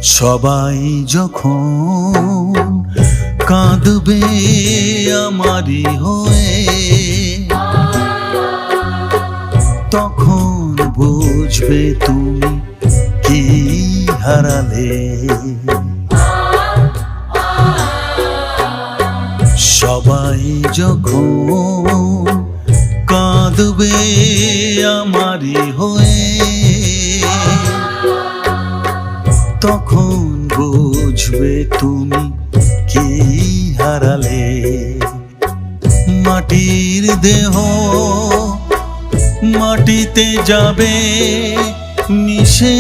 সবাই যখন কাঁদবে আমারই হয়ে, তখন বুঝবে তুমি কি হারালে। সবাই যখন কাঁদবে আমারই হয়ে, তখন বুঝবে তুমি কি হারালে। মাটির দেহ মাটিতে যাবে মিশে,